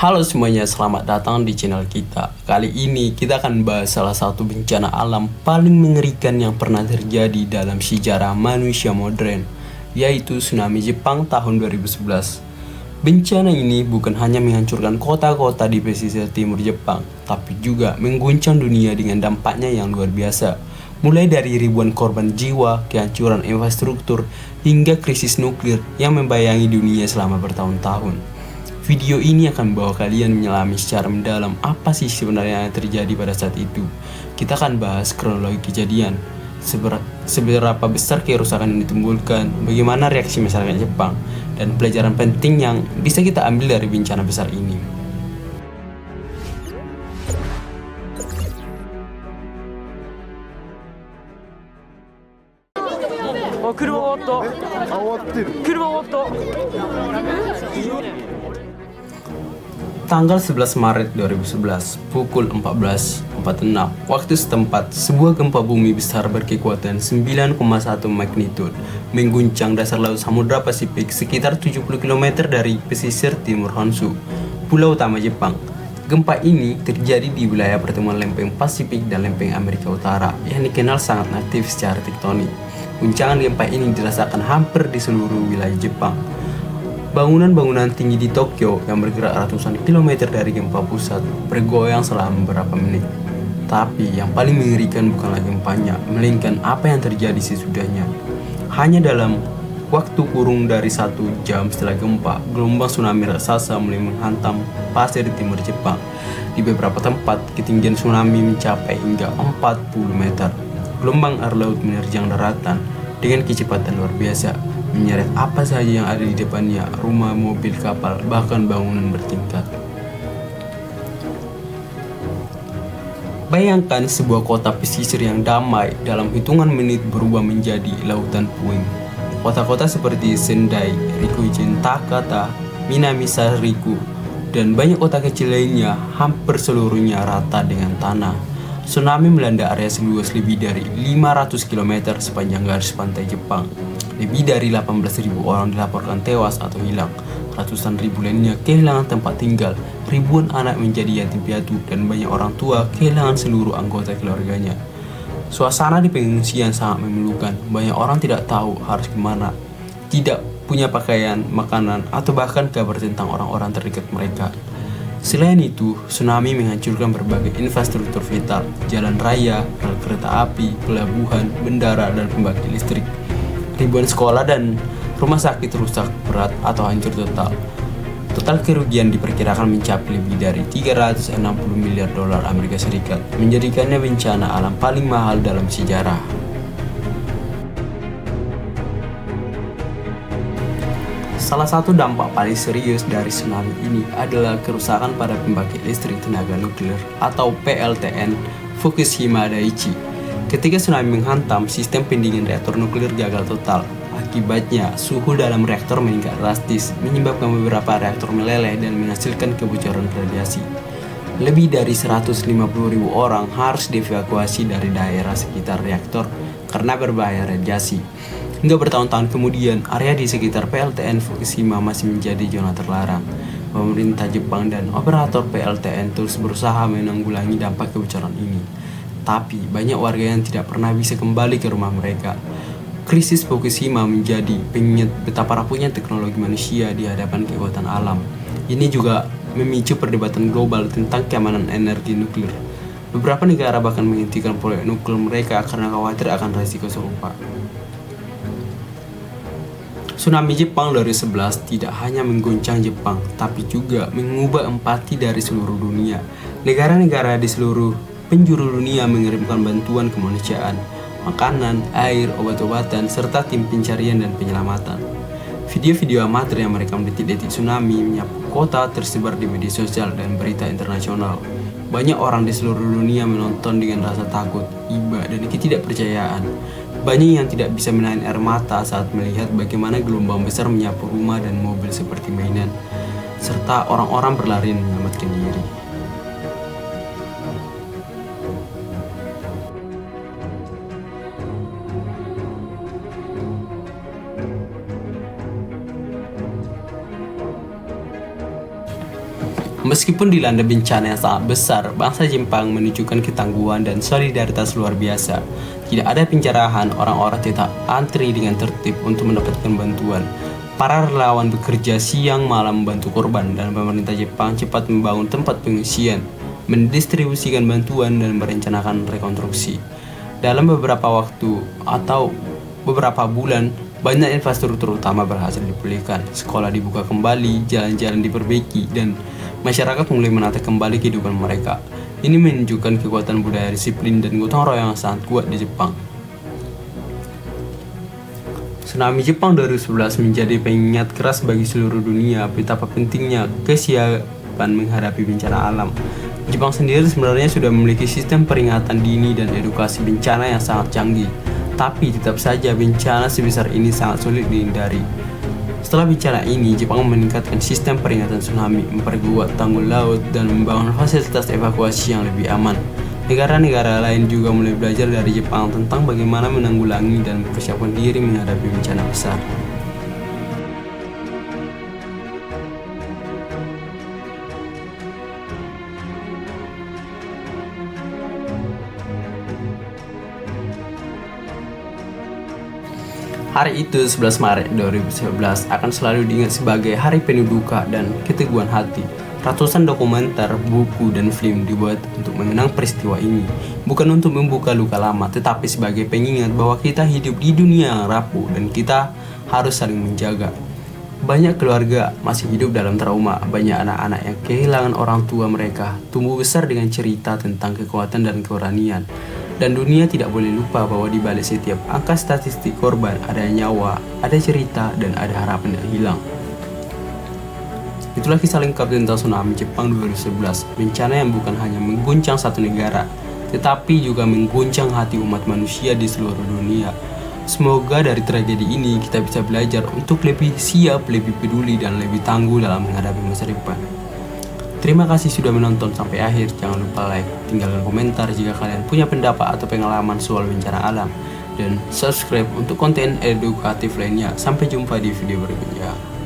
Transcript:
Halo semuanya, selamat datang di channel kita. Kali ini kita akan bahas salah satu bencana alam paling mengerikan yang pernah terjadi dalam sejarah manusia modern, yaitu tsunami Jepang tahun 2011. Bencana ini bukan hanya menghancurkan kota-kota di pesisir timur Jepang, tapi juga mengguncang dunia dengan dampaknya yang luar biasa. Mulai dari ribuan korban jiwa, kehancuran infrastruktur, hingga krisis nuklir yang membayangi dunia selama bertahun-tahun. Video ini akan membawa kalian menyelami secara mendalam apa sih sebenarnya yang terjadi pada saat itu. Kita akan bahas kronologi kejadian, seberapa besar kerusakan yang ditimbulkan, bagaimana reaksi masyarakat Jepang, dan pelajaran penting yang bisa kita ambil dari bencana besar ini. Tanggal 11 Maret 2011, pukul 14.46 waktu setempat, sebuah gempa bumi besar berkekuatan 9,1 magnitudo mengguncang dasar laut Samudra Pasifik sekitar 70 km dari pesisir timur Honshu, pulau utama Jepang. Gempa ini terjadi di wilayah pertemuan lempeng Pasifik dan lempeng Amerika Utara yang dikenal sangat aktif secara tektonik. Guncangan gempa ini dirasakan hampir di seluruh wilayah Jepang. Bangunan-bangunan tinggi di Tokyo yang bergerak ratusan kilometer dari gempa pusat bergoyang selama beberapa menit. Tapi yang paling mengerikan bukanlah gempanya, melainkan apa yang terjadi sesudahnya. Hanya dalam waktu kurang dari 1 jam setelah gempa, gelombang tsunami raksasa mulai menghantam pasir di timur Jepang. Di beberapa tempat, ketinggian tsunami mencapai hingga 40 meter. Gelombang air laut menerjang daratan dengan kecepatan luar biasa, menyeret apa saja yang ada di depannya, rumah, mobil, kapal, bahkan bangunan bertingkat. Bayangkan sebuah kota pesisir yang damai dalam hitungan menit berubah menjadi lautan puing. Kota-kota seperti Sendai, Rikuzen, Takata, Minamisariku, dan banyak kota kecil lainnya hampir seluruhnya rata dengan tanah. Tsunami melanda area seluas lebih dari 500 km sepanjang garis pantai Jepang. Lebih dari 18.000 orang dilaporkan tewas atau hilang. Ratusan ribu lainnya kehilangan tempat tinggal. Ribuan anak menjadi yatim piatu dan banyak orang tua kehilangan seluruh anggota keluarganya. Suasana di pengungsian sangat memilukan. Banyak orang tidak tahu harus kemana, tidak punya pakaian, makanan, atau bahkan kabar tentang orang-orang terdekat mereka. Selain itu, tsunami menghancurkan berbagai infrastruktur vital, jalan raya, rel kereta api, pelabuhan, bandara, dan pembangkit listrik. Ribuan sekolah dan rumah sakit rusak berat atau hancur total. Total kerugian diperkirakan mencapai lebih dari 360 miliar dolar Amerika Serikat, menjadikannya bencana alam paling mahal dalam sejarah. Salah satu dampak paling serius dari tsunami ini adalah kerusakan pada pembangkit listrik tenaga nuklir atau PLTN Fukushima Daiichi. Ketika tsunami menghantam, sistem pendingin reaktor nuklir gagal total. Akibatnya, suhu dalam reaktor meningkat drastis, menyebabkan beberapa reaktor meleleh dan menghasilkan kebocoran radiasi. Lebih dari 150.000 orang harus dievakuasi dari daerah sekitar reaktor karena berbahaya radiasi. Hingga bertahun-tahun kemudian, area di sekitar PLTN Fukushima masih menjadi zona terlarang. Pemerintah Jepang dan operator PLTN terus berusaha menanggulangi dampak kebocoran ini. Tapi, banyak warga yang tidak pernah bisa kembali ke rumah mereka. Krisis Fukushima menjadi pengingat betapa rapuhnya teknologi manusia di hadapan kekuatan alam. Ini juga memicu perdebatan global tentang keamanan energi nuklir. Beberapa negara bahkan menghentikan proyek nuklir mereka karena khawatir akan risiko serupa. Tsunami Jepang 2011 tidak hanya mengguncang Jepang, tapi juga mengubah empati dari seluruh dunia. Negara-negara di seluruh penjuru dunia mengirimkan bantuan kemanusiaan, makanan, air, obat-obatan, serta tim pencarian dan penyelamatan. Video-video amatir yang merekam detik-detik tsunami menyapu kota tersebar di media sosial dan berita internasional. Banyak orang di seluruh dunia menonton dengan rasa takut, iba, dan ketidakpercayaan. Banyak yang tidak bisa menahan air mata saat melihat bagaimana gelombang besar menyapu rumah dan mobil seperti mainan, serta orang-orang berlari menyelamatkan diri. Meskipun dilanda bencana yang sangat besar, bangsa Jepang menunjukkan ketangguhan dan solidaritas luar biasa. Tidak ada penjarahan, orang-orang tetap antri dengan tertib untuk mendapatkan bantuan. Para relawan bekerja siang malam membantu korban, dan pemerintah Jepang cepat membangun tempat pengungsian, mendistribusikan bantuan, dan merencanakan rekonstruksi. Dalam beberapa waktu atau beberapa bulan, banyak infrastruktur utama berhasil dipulihkan. Sekolah dibuka kembali, jalan-jalan diperbaiki, dan masyarakat mulai menata kembali kehidupan mereka. Ini menunjukkan kekuatan budaya disiplin dan gotong royong yang sangat kuat di Jepang. Tsunami Jepang 2011 menjadi pengingat keras bagi seluruh dunia betapa pentingnya kesiapan menghadapi bencana alam. Jepang sendiri sebenarnya sudah memiliki sistem peringatan dini dan edukasi bencana yang sangat canggih, tapi tetap saja bencana sebesar ini sangat sulit dihindari. Setelah bencana ini, Jepang meningkatkan sistem peringatan tsunami, memperkuat tanggul laut, dan membangun fasilitas evakuasi yang lebih aman. Negara-negara lain juga mulai belajar dari Jepang tentang bagaimana menanggulangi dan mempersiapkan diri menghadapi bencana besar. Hari itu, 11 Maret 2011, akan selalu diingat sebagai hari penuh duka dan keteguhan hati. Ratusan dokumenter, buku, dan film dibuat untuk mengenang peristiwa ini. Bukan untuk membuka luka lama, tetapi sebagai pengingat bahwa kita hidup di dunia yang rapuh dan kita harus saling menjaga. Banyak keluarga masih hidup dalam trauma, banyak anak-anak yang kehilangan orang tua mereka, tumbuh besar dengan cerita tentang kekuatan dan keberanian. Dan dunia tidak boleh lupa bahwa di balik setiap angka statistik korban ada nyawa, ada cerita, dan ada harapan yang hilang. Itulah kisah lengkap tentang tsunami Jepang 2011, bencana yang bukan hanya mengguncang satu negara, tetapi juga mengguncang hati umat manusia di seluruh dunia. Semoga dari tragedi ini kita bisa belajar untuk lebih siap, lebih peduli, dan lebih tangguh dalam menghadapi masa depan. Terima kasih sudah menonton sampai akhir. Jangan lupa like, tinggalkan komentar jika kalian punya pendapat atau pengalaman soal bencana alam, dan subscribe untuk konten edukatif lainnya. Sampai jumpa di video berikutnya.